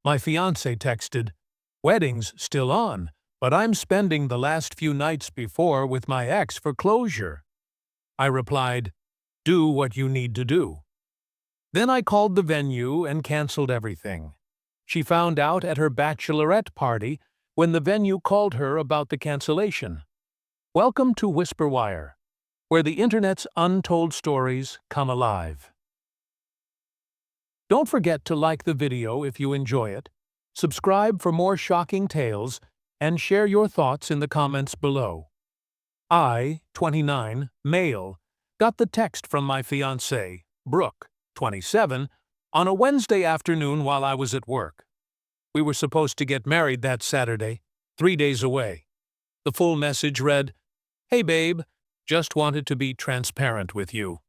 My fiancé texted, "Wedding's still on, but I'm spending the last few nights before with my ex for closure." I replied, "Do what you need to do." Then I called the venue and canceled everything. She found out at her bachelorette party when the venue called her about the cancellation. Welcome to Whisperwire, where the internet's untold stories come alive. Don't forget to like the video if you enjoy it, subscribe for more shocking tales, and share your thoughts in the comments below. I, 29, male, got the text from my fiancée, Brooke, 27, on a Wednesday afternoon while I was at work. We were supposed to get married that Saturday, 3 days away. The full message read, "Hey babe, just wanted to be transparent with you.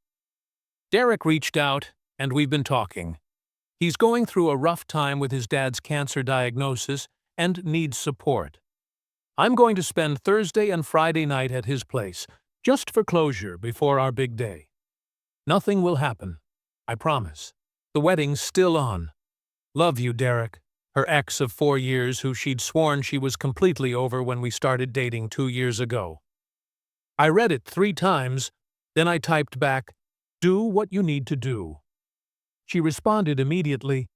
Derek reached out, and we've been talking. He's going through a rough time with his dad's cancer diagnosis and needs support. I'm going to spend Thursday and Friday night at his place, just for closure before our big day. Nothing will happen, I promise. The wedding's still on. Love you, Derek," her ex of 4 years who she'd sworn she was completely over when we started dating 2 years ago. I read it 3 times, then I typed back, "Do what you need to do." She responded immediately,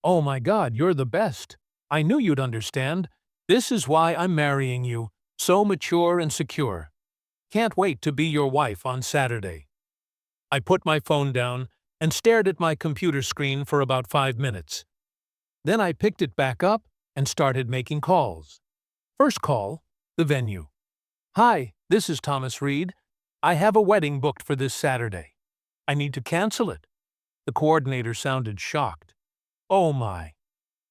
"Oh my God, you're the best. I knew you'd understand. This is why I'm marrying you, so mature and secure. Can't wait to be your wife on Saturday." I put my phone down and stared at my computer screen for about 5 minutes. Then I picked it back up and started making calls. First call, the venue. "Hi, this is Thomas Reed. I have a wedding booked for this Saturday. I need to cancel it." The coordinator sounded shocked. "Oh my.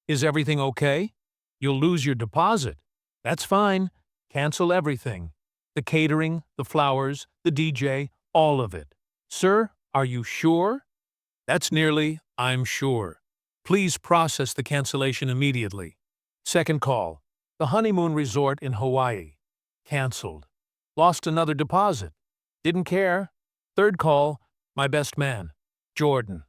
Is everything okay? You'll lose your deposit." "That's fine. Cancel everything. The catering, the flowers, the DJ, all of it." "Sir, are you sure?" "That's nearly, I'm sure. Please process the cancellation immediately." Second call, the honeymoon resort in Hawaii. Canceled. Lost another deposit. Didn't care. Third call, my best man, Jordan.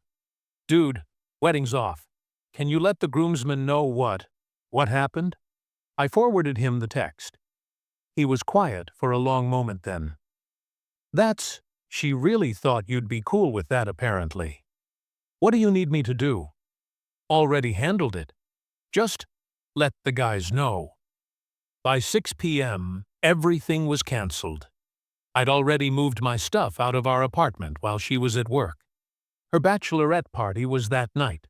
"Dude, wedding's off. Can you let the groomsmen know what happened?" I forwarded him the text. He was quiet for a long moment then. She really thought you'd be cool with that apparently. "What do you need me to do?" "Already handled it. Just let the guys know." By 6 p.m., everything was canceled. I'd already moved my stuff out of our apartment while she was at work. Her bachelorette party was that night.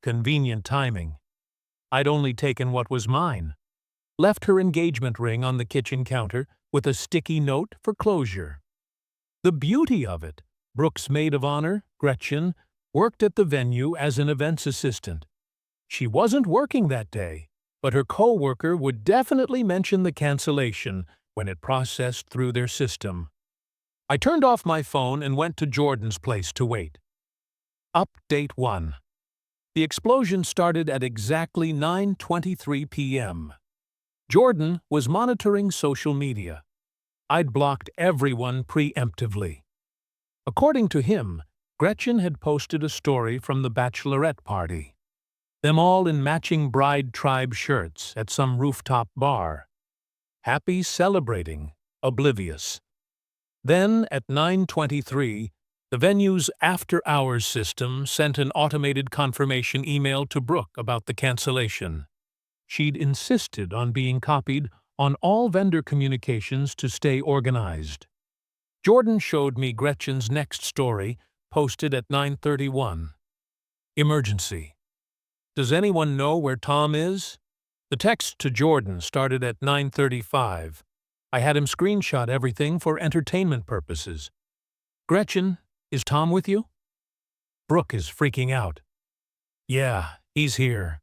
Convenient timing. I'd only taken what was mine. Left her engagement ring on the kitchen counter with a sticky note for closure. The beauty of it, Brooke's maid of honor, Gretchen, worked at the venue as an events assistant. She wasn't working that day, but her co-worker would definitely mention the cancellation when it processed through their system. I turned off my phone and went to Jordan's place to wait. Update 1. The explosion started at exactly 9:23 p.m. Jordan was monitoring social media. I'd blocked everyone preemptively. According to him, Gretchen had posted a story from the bachelorette party. Them all in matching bride tribe shirts at some rooftop bar. Happy celebrating, oblivious. Then, at 9:23, the venue's after-hours system sent an automated confirmation email to Brooke about the cancellation. She'd insisted on being copied on all vendor communications to stay organized. Jordan showed me Gretchen's next story, posted at 9:31. Emergency. "Does anyone know where Tom is?" The text to Jordan started at 9:35. I had him screenshot everything for entertainment purposes. "Gretchen, is Tom with you?" Brooke is freaking out. "Yeah, he's here.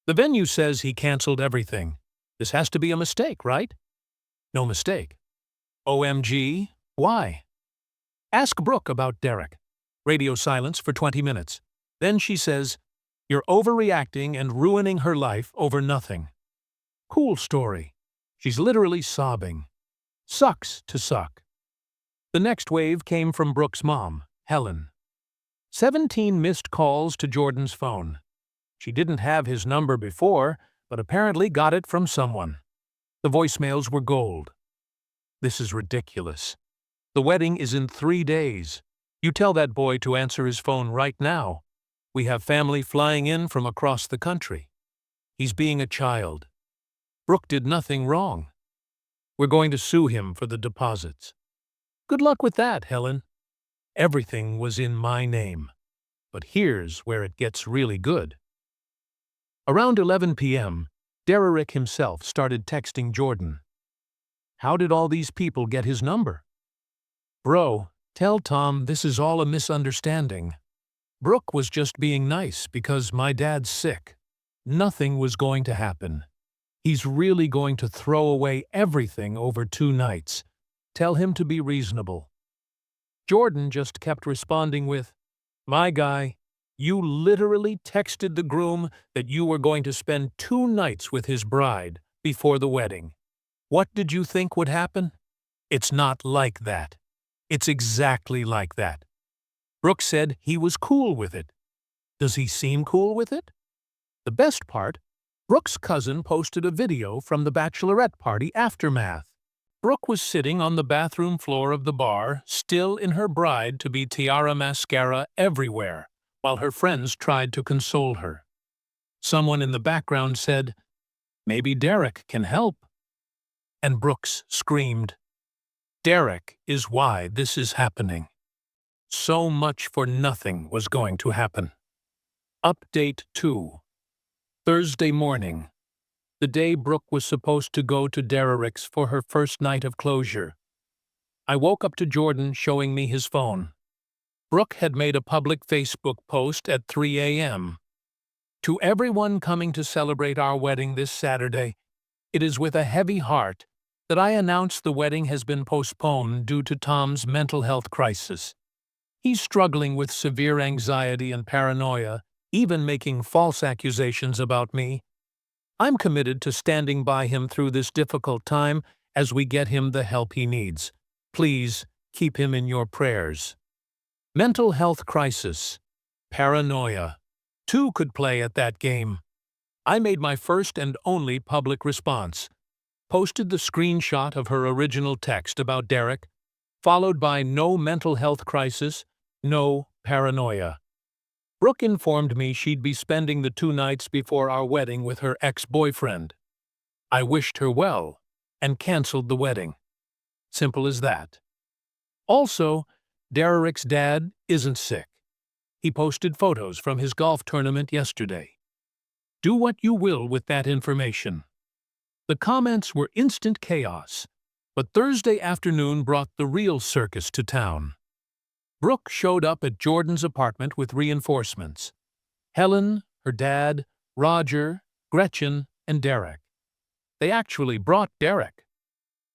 The venue says he canceled everything. This has to be a mistake, right?" "No mistake." "OMG, why?" "Ask Brooke about Derek." Radio silence for 20 minutes. Then she says, "You're overreacting and ruining her life over nothing." Cool story. She's literally sobbing. Sucks to suck. The next wave came from Brooke's mom, Helen. 17 missed calls to Jordan's phone. She didn't have his number before, but apparently got it from someone. The voicemails were gold. This is ridiculous. The wedding is in 3 days. You tell that boy to answer his phone right now. We have family flying in from across the country. He's being a child. Brooke did nothing wrong. We're going to sue him for the deposits. Good luck with that, Helen. Everything was in my name. But here's where it gets really good. Around 11 p.m., Derrick himself started texting Jordan. How did all these people get his number? Bro, tell Tom this is all a misunderstanding. Brooke was just being nice because my dad's sick. Nothing was going to happen. He's really going to throw away everything over 2 nights. Tell him to be reasonable. Jordan just kept responding with, My guy, you literally texted the groom that you were going to spend 2 nights with his bride before the wedding. What did you think would happen? It's not like that. It's exactly like that. Brooke said he was cool with it. Does he seem cool with it? The best part, Brooke's cousin posted a video from the Bachelorette party aftermath. Brooke was sitting on the bathroom floor of the bar, still in her bride-to-be tiara mascara everywhere, while her friends tried to console her. Someone in the background said, Maybe Derrick can help. And Brooks screamed, Derrick is why this is happening. So much for nothing was going to happen. Update 2. Thursday morning. The day Brooke was supposed to go to Derrick's for her first night of closure. I woke up to Jordan showing me his phone. Brooke had made a public Facebook post at 3 a.m. To everyone coming to celebrate our wedding this Saturday, it is with a heavy heart that I announce the wedding has been postponed due to Tom's mental health crisis. He's struggling with severe anxiety and paranoia, even making false accusations about me. I'm committed to standing by him through this difficult time as we get him the help he needs. Please keep him in your prayers. Mental health crisis. Paranoia. 2 could play at that game. I made my first and only public response. Posted the screenshot of her original text about Derrick, followed by no mental health crisis, no paranoia. Brooke informed me she'd be spending the 2 nights before our wedding with her ex-boyfriend. I wished her well and canceled the wedding. Simple as that. Also, Derrick's dad isn't sick. He posted photos from his golf tournament yesterday. Do what you will with that information. The comments were instant chaos, but Thursday afternoon brought the real circus to town. Brooke showed up at Jordan's apartment with reinforcements. Helen, her dad, Roger, Gretchen, and Derrick. They actually brought Derrick.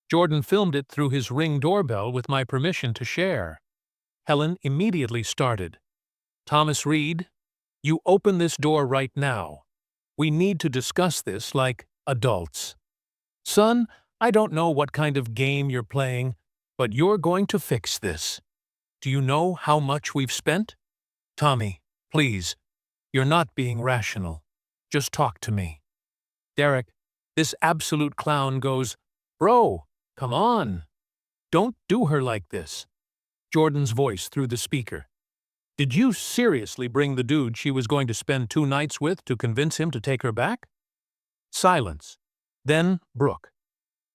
Jordan filmed it through his Ring doorbell with my permission to share. Helen immediately started. Thomas Reed, you open this door right now. We need to discuss this like adults. Son, I don't know what kind of game you're playing, but you're going to fix this. Do you know how much we've spent? Tommy, please, you're not being rational. Just talk to me. Derrick, this absolute clown goes, Bro, come on. Don't do her like this. Jordan's voice through the speaker. Did you seriously bring the dude she was going to spend 2 nights with to convince him to take her back? Silence. Then Brooke.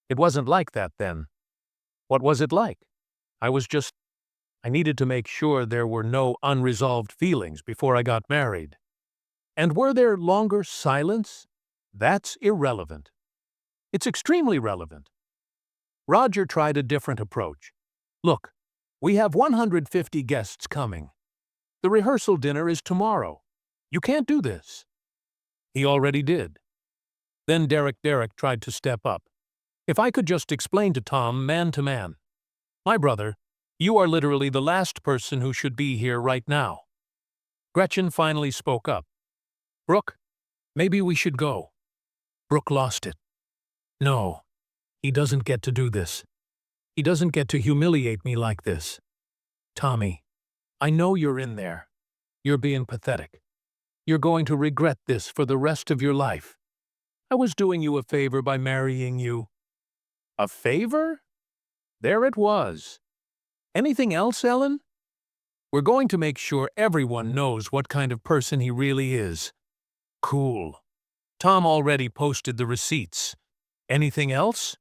It wasn't like that then. What was it like? I needed to make sure there were no unresolved feelings before I got married. And were there longer silence? That's irrelevant. It's extremely relevant. Roger tried a different approach. Look, we have 150 guests coming. The rehearsal dinner is tomorrow. You can't do this. He already did. Then Derrick tried to step up. If I could just explain to Tom man to man. My brother, you are literally the last person who should be here right now. Gretchen finally spoke up. Brooke, maybe we should go. Brooke lost it. No, he doesn't get to do this. He doesn't get to humiliate me like this. Tommy, I know you're in there. You're being pathetic. You're going to regret this for the rest of your life. I was doing you a favor by marrying you." A favor? There it was. Anything else, Ellen? We're going to make sure everyone knows what kind of person he really is. Cool. Tom already posted the receipts. Anything else?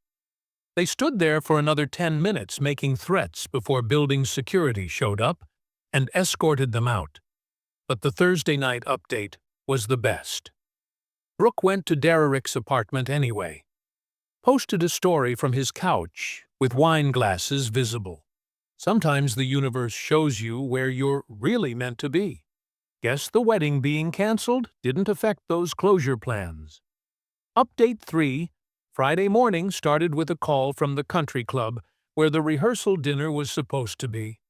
They stood there for another 10 minutes making threats before building security showed up and escorted them out. But the Thursday night update was the best. Brooke went to Derek's apartment anyway. Posted a story from his couch with wine glasses visible. Sometimes the universe shows you where you're really meant to be. Guess the wedding being cancelled didn't affect those closure plans. Update 3. Friday morning started with a call from the country club where the rehearsal dinner was supposed to be.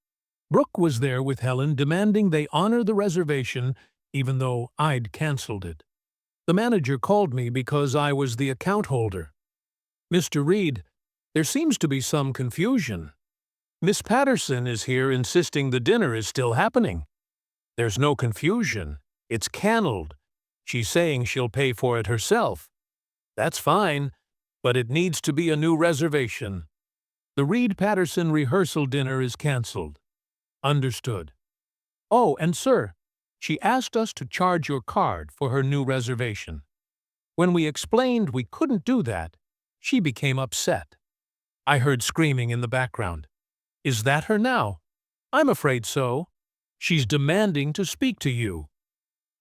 Brooke was there with Helen demanding they honor the reservation even though I'd cancelled it. The manager called me because I was the account holder. "Mr. Reed, there seems to be some confusion. Miss Patterson is here insisting the dinner is still happening." "There's no confusion. It's cannelled. She's saying she'll pay for it herself." "That's fine, but it needs to be a new reservation. The Reed-Patterson rehearsal dinner is cancelled." "Understood." "Oh, and sir, she asked us to charge your card for her new reservation. When we explained we couldn't do that, she became upset." I heard screaming in the background. "Is that her now?" "I'm afraid so. She's demanding to speak to you."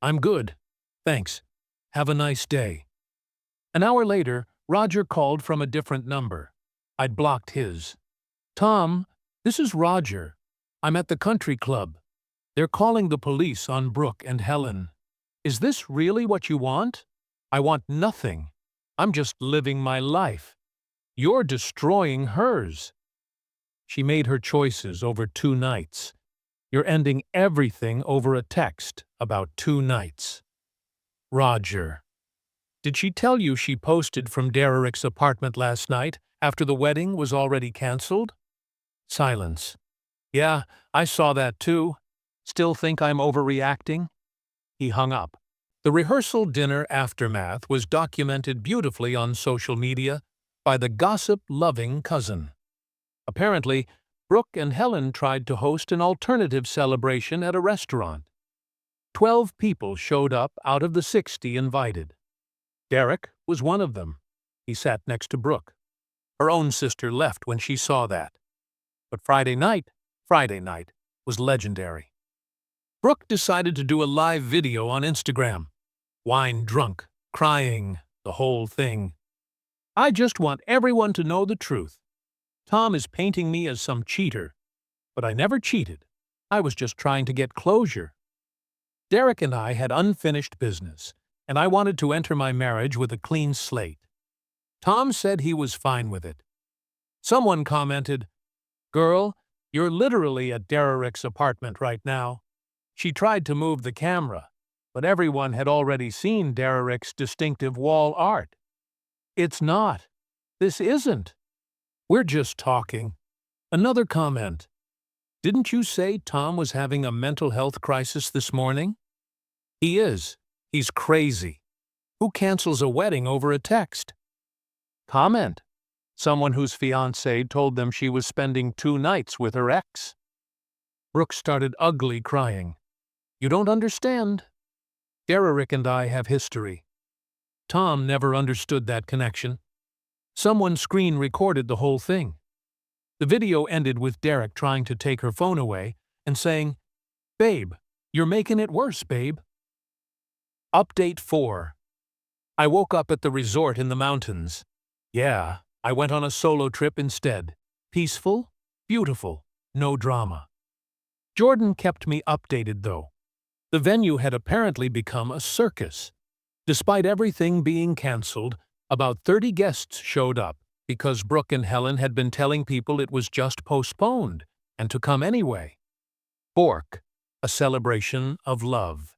"I'm good. Thanks. Have a nice day." An hour later, Roger called from a different number. I'd blocked his. "Tom, this is Roger. I'm at the country club. They're calling the police on Brooke and Helen. Is this really what you want?" "I want nothing. I'm just living my life. You're destroying hers. She made her choices over 2 nights. You're ending everything over a text about 2 nights." Roger. "Did she tell you she posted from Derek's apartment last night after the wedding was already cancelled?" Silence. "Yeah, I saw that too. Still think I'm overreacting?" He hung up. The rehearsal dinner aftermath was documented beautifully on social media by the gossip-loving cousin. Apparently, Brooke and Helen tried to host an alternative celebration at a restaurant. 12 people showed up out of the 60 invited. Derek was one of them. He sat next to Brooke. Her own sister left when she saw that. But Friday night was legendary. Brooke decided to do a live video on Instagram. Wine drunk, crying, the whole thing. "I just want everyone to know the truth. Tom is painting me as some cheater. But I never cheated. I was just trying to get closure. Derek and I had unfinished business, and I wanted to enter my marriage with a clean slate. Tom said he was fine with it." Someone commented, "Girl, you're literally at Derek's apartment right now." She tried to move the camera, but everyone had already seen Derek's distinctive wall art. "It's not. This isn't. We're just talking." Another comment. "Didn't you say Tom was having a mental health crisis this morning?" "He is. He's crazy. Who cancels a wedding over a text?" Comment. Someone whose fiancée told them she was spending 2 nights with her ex. Brooke started ugly crying. "You don't understand. Derek and I have history." Tom never understood that connection. Someone screen recorded the whole thing. The video ended with Derek trying to take her phone away and saying, "Babe, you're making it worse, babe." Update 4. I woke up at the resort in the mountains. Yeah, I went on a solo trip instead. Peaceful, beautiful, no drama. Jordan kept me updated, though. The venue had apparently become a circus. Despite everything being cancelled, about 30 guests showed up because Brooke and Helen had been telling people it was just postponed and to come anyway. Bork, a celebration of love.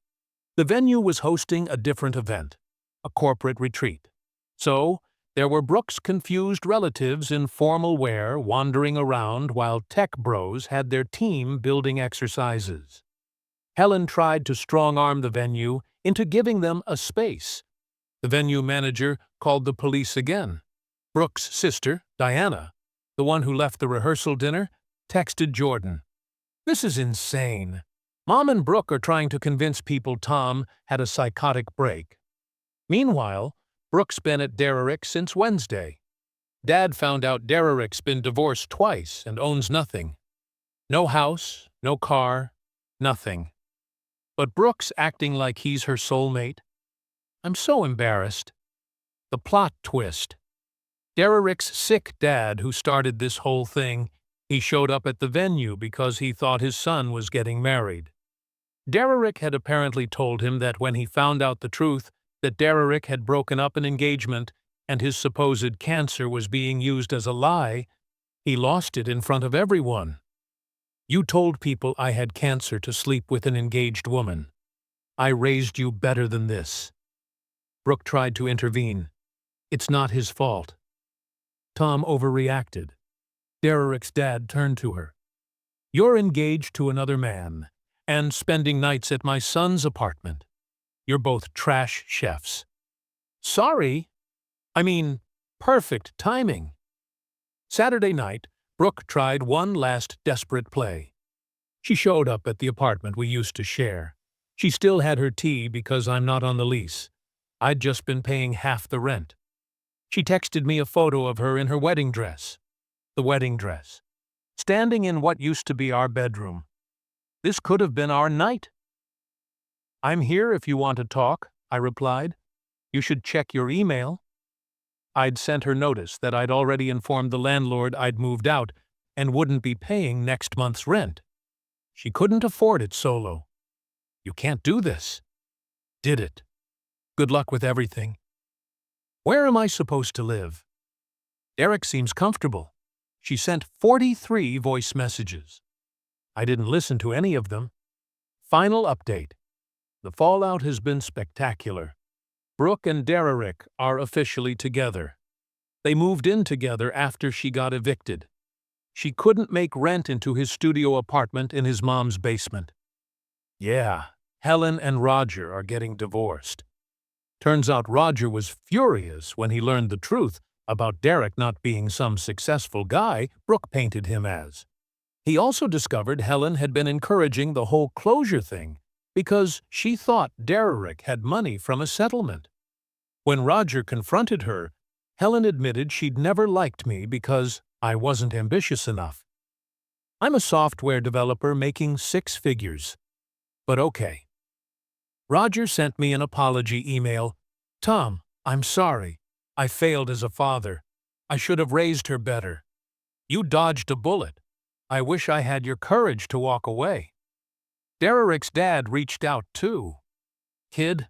The venue was hosting a different event, a corporate retreat. So, there were Brooke's confused relatives in formal wear wandering around while tech bros had their team building exercises. Helen tried to strong-arm the venue into giving them a space. The venue manager called the police again. Brooke's sister, Diana, the one who left the rehearsal dinner, texted Jordan. "This is insane. Mom and Brooke are trying to convince people Tom had a psychotic break." Meanwhile, Brooke's been at Derrick since Wednesday. Dad found out Derrick's been divorced twice and owns nothing. No house, no car, nothing. But Brooke's acting like he's her soulmate. I'm so embarrassed. The plot twist. Derrick's sick dad who started this whole thing, he showed up at the venue because he thought his son was getting married. Derrick had apparently told him that when he found out the truth, that Derrick had broken up an engagement and his supposed cancer was being used as a lie, he lost it in front of everyone. "You told people I had cancer to sleep with an engaged woman. I raised you better than this." Brooke tried to intervene. It's not his fault. Tom overreacted. Derrick's dad turned to her. "You're engaged to another man and spending nights at my son's apartment. You're both trash chefs." "Sorry. I mean, perfect timing." Saturday night, Brooke tried one last desperate play. She showed up at the apartment we used to share. She still had her tea because I'm not on the lease. I'd just been paying half the rent. She texted me a photo of her in her wedding dress. The wedding dress. Standing in what used to be our bedroom. This could have been our night. "I'm here if you want to talk," I replied. "You should check your email." I'd sent her notice that I'd already informed the landlord I'd moved out and wouldn't be paying next month's rent. She couldn't afford it solo. "You can't do this." "Did it. Good luck with everything." "Where am I supposed to live?" "Derrick seems comfortable." She sent 43 voice messages. I didn't listen to any of them. Final update. The fallout has been spectacular. Brooke and Derrick are officially together. They moved in together after she got evicted. She couldn't make rent into his studio apartment in his mom's basement. Yeah, Helen and Roger are getting divorced. Turns out Roger was furious when he learned the truth about Derrick not being some successful guy Brooke painted him as. He also discovered Helen had been encouraging the whole closure thing because she thought Derrick had money from a settlement. When Roger confronted her, Helen admitted she'd never liked me because I wasn't ambitious enough. I'm a software developer making 6 figures. But okay. Roger sent me an apology email. "Tom, I'm sorry. I failed as a father. I should have raised her better. You dodged a bullet. I wish I had your courage to walk away." Derrick's dad reached out too. "Kid,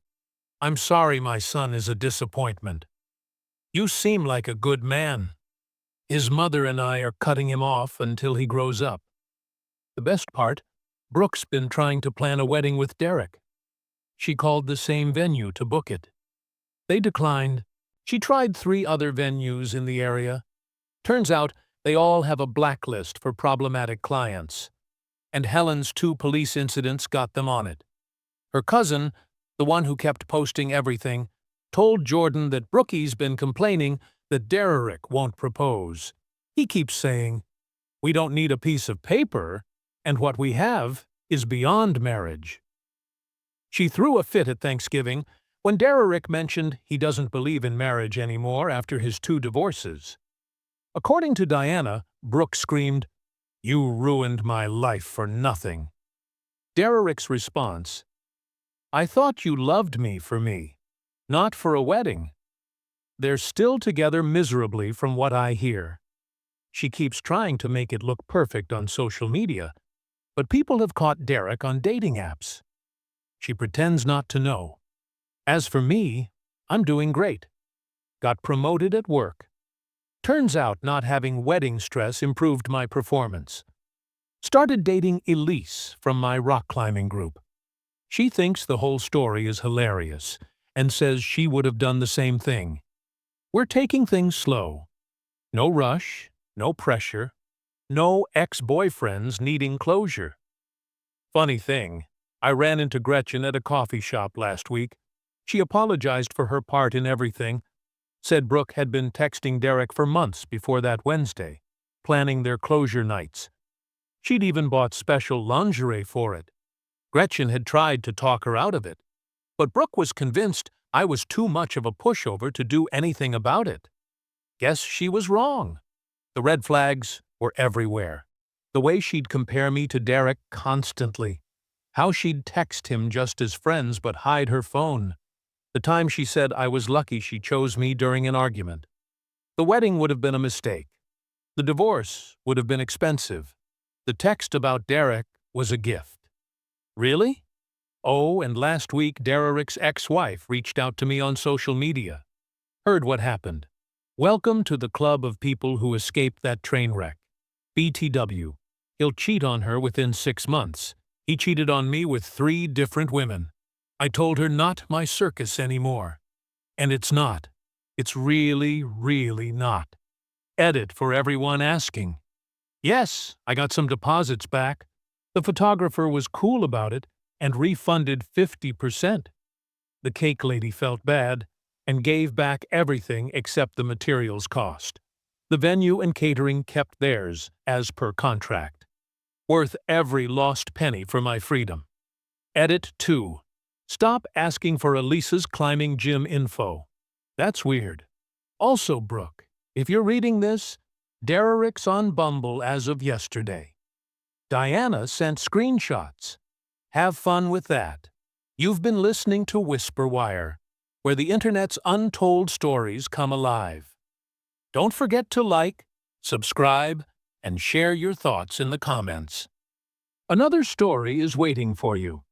I'm sorry my son is a disappointment. You seem like a good man. His mother and I are cutting him off until he grows up." The best part, Brooke's been trying to plan a wedding with Derrick. She called the same venue to book it. They declined. She tried 3 other venues in the area. Turns out they all have a blacklist for problematic clients. And Helen's 2 police incidents got them on it. Her cousin, the one who kept posting everything, told Jordan that Brookie's been complaining that Derrick won't propose. He keeps saying, "We don't need a piece of paper, and what we have is beyond marriage." She threw a fit at Thanksgiving when Derrick mentioned he doesn't believe in marriage anymore after his 2 divorces. According to Diana, Brooke screamed, "You ruined my life for nothing." Derrick's response, "I thought you loved me for me, not for a wedding." They're still together miserably from what I hear. She keeps trying to make it look perfect on social media, but people have caught Derrick on dating apps. She pretends not to know. As for me, I'm doing great. Got promoted at work. Turns out not having wedding stress improved my performance. Started dating Elise from my rock climbing group. She thinks the whole story is hilarious and says she would have done the same thing. We're taking things slow. No rush, no pressure, no ex-boyfriends needing closure. Funny thing, I ran into Gretchen at a coffee shop last week. She apologized for her part in everything, said Brooke had been texting Derek for months before that Wednesday, planning their closure nights. She'd even bought special lingerie for it. Gretchen had tried to talk her out of it, but Brooke was convinced I was too much of a pushover to do anything about it. Guess she was wrong. The red flags were everywhere. The way she'd compare me to Derek constantly. How she'd text him just as friends but hide her phone. The time she said I was lucky she chose me during an argument. The wedding would have been a mistake. The divorce would have been expensive. The text about Derek was a gift. Really? Oh, and last week Derek's ex-wife reached out to me on social media. Heard what happened. Welcome to the club of people who escaped that train wreck. BTW. He'll cheat on her within 6 months. He cheated on me with 3 different women. I told her not my circus anymore. And it's not. It's really, really not. Edit for everyone asking. Yes, I got some deposits back. The photographer was cool about it and refunded 50%. The cake lady felt bad and gave back everything except the materials cost. The venue and catering kept theirs as per contract. Worth every lost penny for my freedom. Edit 2. Stop asking for Elisa's climbing gym info. That's weird. Also, Brooke, if you're reading this, Derek's on Bumble as of yesterday. Diana sent screenshots. Have fun with that. You've been listening to Whisper Wire, where the internet's untold stories come alive. Don't forget to like, subscribe, and share your thoughts in the comments. Another story is waiting for you.